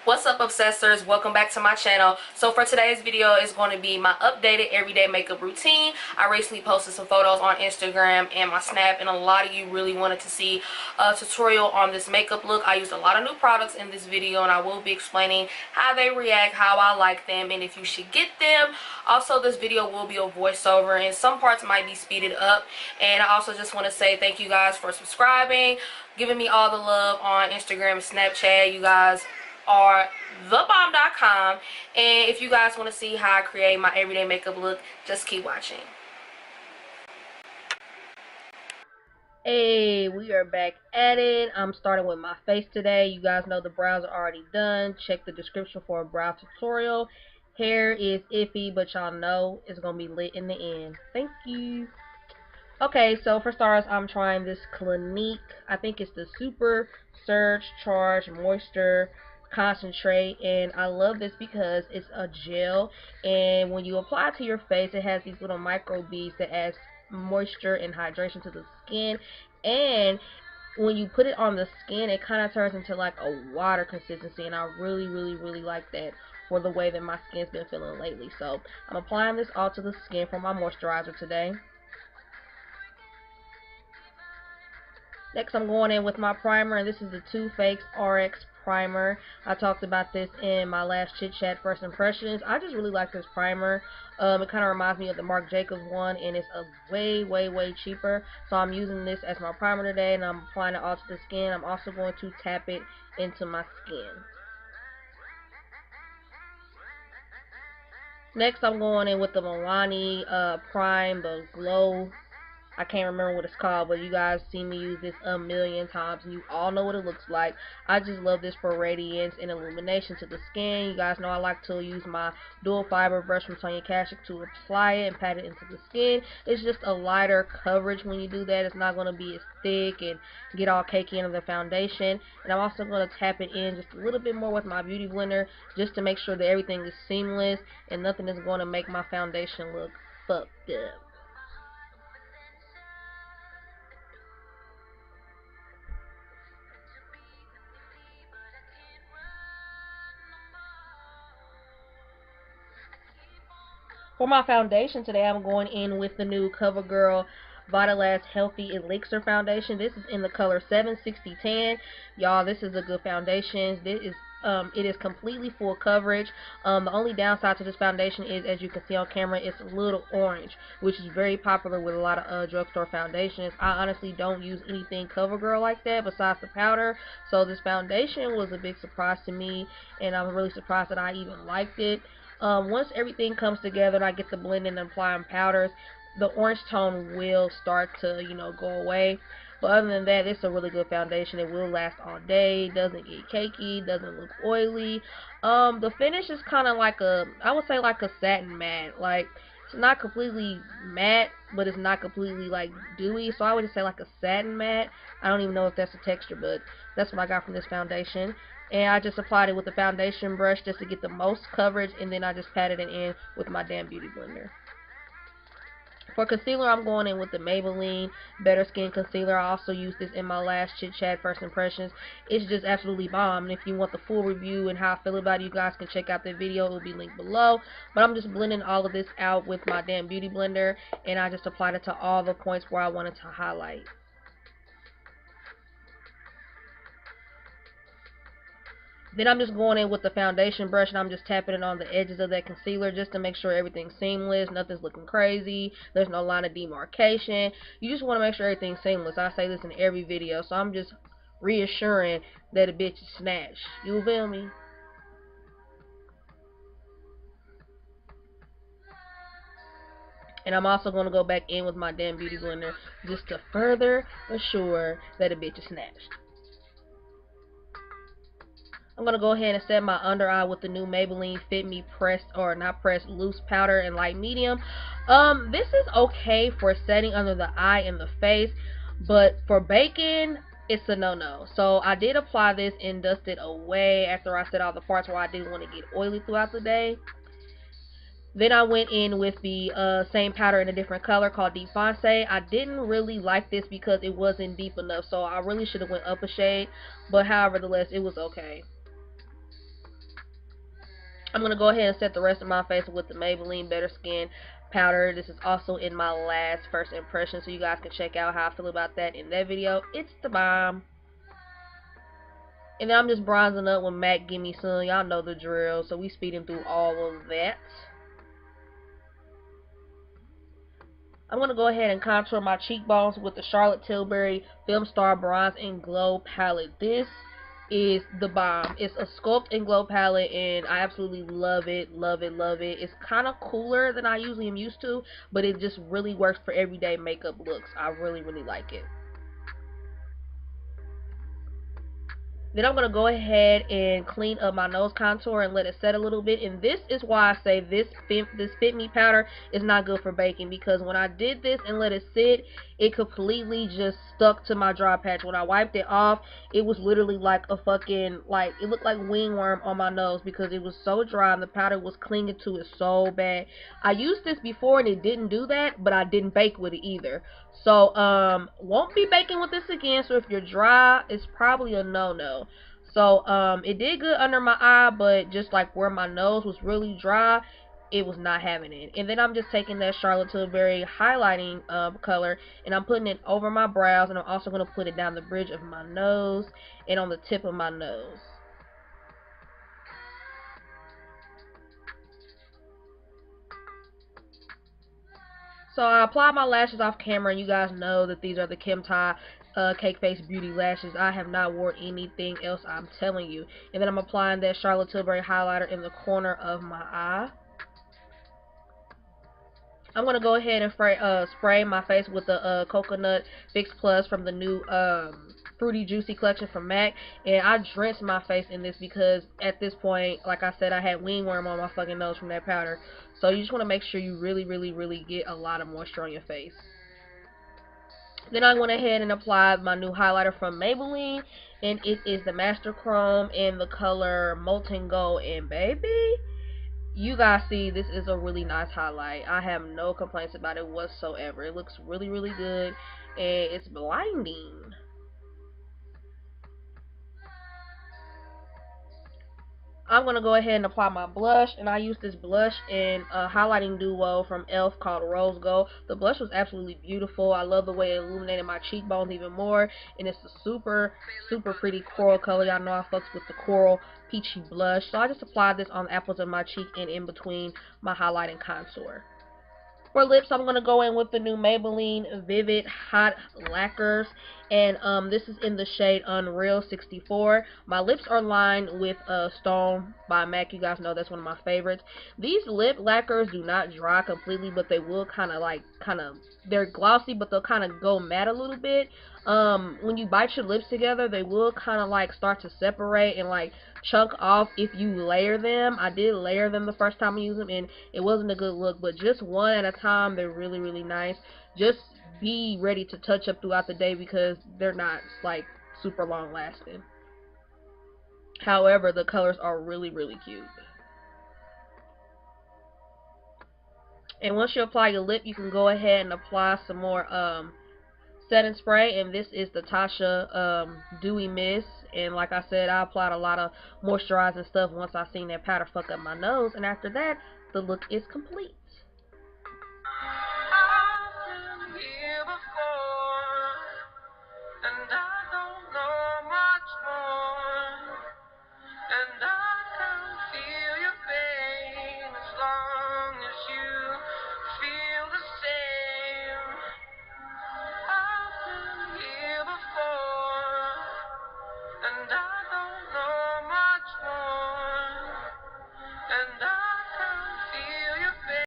What's up, obsessors? Welcome back to my channel. So for today's video is going to be my updated everyday makeup routine. I recently posted some photos on Instagram and my Snap, and a lot of you really wanted to see a tutorial on this makeup look. I used a lot of new products in this video, and I will be explaining how they react, how I like them, and if you should get them. Also, this video will be a voiceover and some parts might be speeded up. And I also just want to say thank you guys for subscribing, giving me all the love on Instagram and Snapchat. You guys are thebomb.com, and if you guys want to see how I create my everyday makeup look, just keep watching. Hey, we are back at it. I'm starting with my face today. You guys know the brows are already done. Check the description for a brow tutorial. Hair is iffy, but y'all know it's gonna be lit in the end. Thank you. Okay, so for starters, I'm trying this Clinique. I think it's the Super Surge Charge Moisture Concentrate, and I love this because it's a gel, and when you apply it to your face, it has these little micro beads that adds moisture and hydration to the skin. And when you put it on the skin, it kind of turns into like a water consistency, and I really like that for the way that my skin's been feeling lately. So I'm applying this all to the skin for my moisturizer today. Next, I'm going in with my primer, and this is the Too Faced RX primer. I talked about this in my last chit chat first impressions. I just really like this primer. It kind of reminds me of the Marc Jacobs one, and it's a way cheaper. So I'm using this as my primer today, and I'm applying it all to the skin. I'm also going to tap it into my skin. Next, I'm going in with the Milani Prime, the Glow. I can't remember what it's called, but you guys see me use this a million times, and you all know what it looks like. I just love this for radiance and illumination to the skin. You guys know I like to use my dual fiber brush from Sonia Kashuk to apply it and pat it into the skin. It's just a lighter coverage when you do that. It's not going to be as thick and get all cakey into the foundation. And I'm also going to tap it in just a little bit more with my beauty blender, just to make sure that everything is seamless and nothing is going to make my foundation look fucked up. For my foundation today, I'm going in with the new CoverGirl Vitalast Healthy Elixir Foundation. This is in the color 76010. Y'all, this is a good foundation. It is completely full coverage. The only downside to this foundation is, as you can see on camera, it's a little orange, which is very popular with a lot of drugstore foundations. I honestly don't use anything CoverGirl like that besides the powder, so this foundation was a big surprise to me, and I'm really surprised that I even liked it. Once everything comes together and I get the blending and applying powders, the orange tone will start to, go away. But other than that, it's a really good foundation. It will last all day. Doesn't get cakey. Doesn't look oily. The finish is kind of like I would say like a satin matte. Like, it's not completely matte, but it's not completely like dewy. So I would just say like a satin matte. I don't even know if that's a texture, but that's what I got from this foundation. And I just applied it with the foundation brush just to get the most coverage, and then I just patted it in with my damn beauty blender. For concealer, I'm going in with the Maybelline Better Skin Concealer. I also used this in my last chit chat first impressions. It's just absolutely bomb. And if you want the full review and how I feel about it, you guys can check out the video. It will be linked below. But I'm just blending all of this out with my damn beauty blender, and I just applied it to all the points where I wanted to highlight. Then I'm just going in with the foundation brush, and I'm just tapping it on the edges of that concealer just to make sure everything's seamless, nothing's looking crazy, there's no line of demarcation. You just want to make sure everything's seamless. I say this in every video, so I'm just reassuring that a bitch is snatched. You feel me? And I'm also going to go back in with my damn beauty blender just to further assure that a bitch is snatched. I'm going to go ahead and set my under eye with the new Maybelline Fit Me Loose Powder in light medium. This is okay for setting under the eye and the face, but for baking, it's a no-no. So I did apply this and dust it away after I set all the parts where I didn't want to get oily throughout the day. Then I went in with the same powder in a different color called Deep Foncé. I didn't really like this because it wasn't deep enough, so I really should have went up a shade, but however, it was okay. I'm going to go ahead and set the rest of my face with the Maybelline Better Skin powder. This is also in my last first impression, so you guys can check out how I feel about that in that video. It's the bomb. And then I'm just bronzing up with MAC Gimme Some. Y'all know the drill, so we speeding through all of that. I'm going to go ahead and contour my cheekbones with the Charlotte Tilbury Film Star Bronze and Glow palette. This is the bomb. It's a sculpt and glow palette, and I absolutely love it, love it, love it. It's kind of cooler than I usually am used to, but it just really works for everyday makeup looks. I really, really like it. Then I'm going to go ahead and clean up my nose contour and let it set a little bit. And this is why I say this Fit Me powder is not good for baking, because when I did this and let it sit, it completely just stuck to my dry patch. When I wiped it off, it was literally like a fucking, like, it looked like wingworm on my nose because it was so dry and the powder was clinging to it so bad. I used this before and it didn't do that, but I didn't bake with it either. So, won't be baking with this again. So if you're dry, it's probably a no-no. So, it did good under my eye, but just like where my nose was really dry, it was not having it. And then I'm just taking that Charlotte Tilbury highlighting color, and I'm putting it over my brows, and I'm also going to put it down the bridge of my nose and on the tip of my nose. So I applied my lashes off camera, and you guys know that these are the Kim Tai Cake Face Beauty lashes. I have not worn anything else, I'm telling you. And then I'm applying that Charlotte Tilbury highlighter in the corner of my eye. I'm going to go ahead and spray my face with the Coconut Fix Plus from the new Fruity Juicy collection from MAC. And I drenched my face in this because at this point, like I said, I had wingworm on my fucking nose from that powder. So you just want to make sure you really, really, really get a lot of moisture on your face. Then I went ahead and applied my new highlighter from Maybelline, and it is the Master Chrome in the color Molten Gold. And baby, you guys see, this is a really nice highlight. I have no complaints about it whatsoever. It looks really, really good, and it's blinding. I'm going to go ahead and apply my blush, and I use this blush in a highlighting duo from e.l.f. called Rose Gold. The blush was absolutely beautiful. I love the way it illuminated my cheekbones even more, and it's a super, super pretty coral color. Y'all know I fucks with the coral peachy blush, so I just applied this on the apples of my cheek and in between my highlight and contour. For lips, I'm going to go in with the new Maybelline Vivid Hot Lacquers, and this is in the shade Unreal 64. My lips are lined with Stone by MAC. You guys know that's one of my favorites. These lip lacquers do not dry completely, but they will they're glossy, but they'll kind of go matte a little bit. When you bite your lips together, they will kind of like start to separate and like chunk off if you layer them. I did layer them the first time I used them, and it wasn't a good look, but just one at a time, they're really, really nice. Just be ready to touch up throughout the day because they're not like super long lasting. However, the colors are really, really cute. And once you apply your lip, you can go ahead and apply some more setting spray, and this is the Tasha Dewy Mist. And like I said, I applied a lot of moisturizing stuff once I seen that powder fuck up my nose, and after that, the look is complete.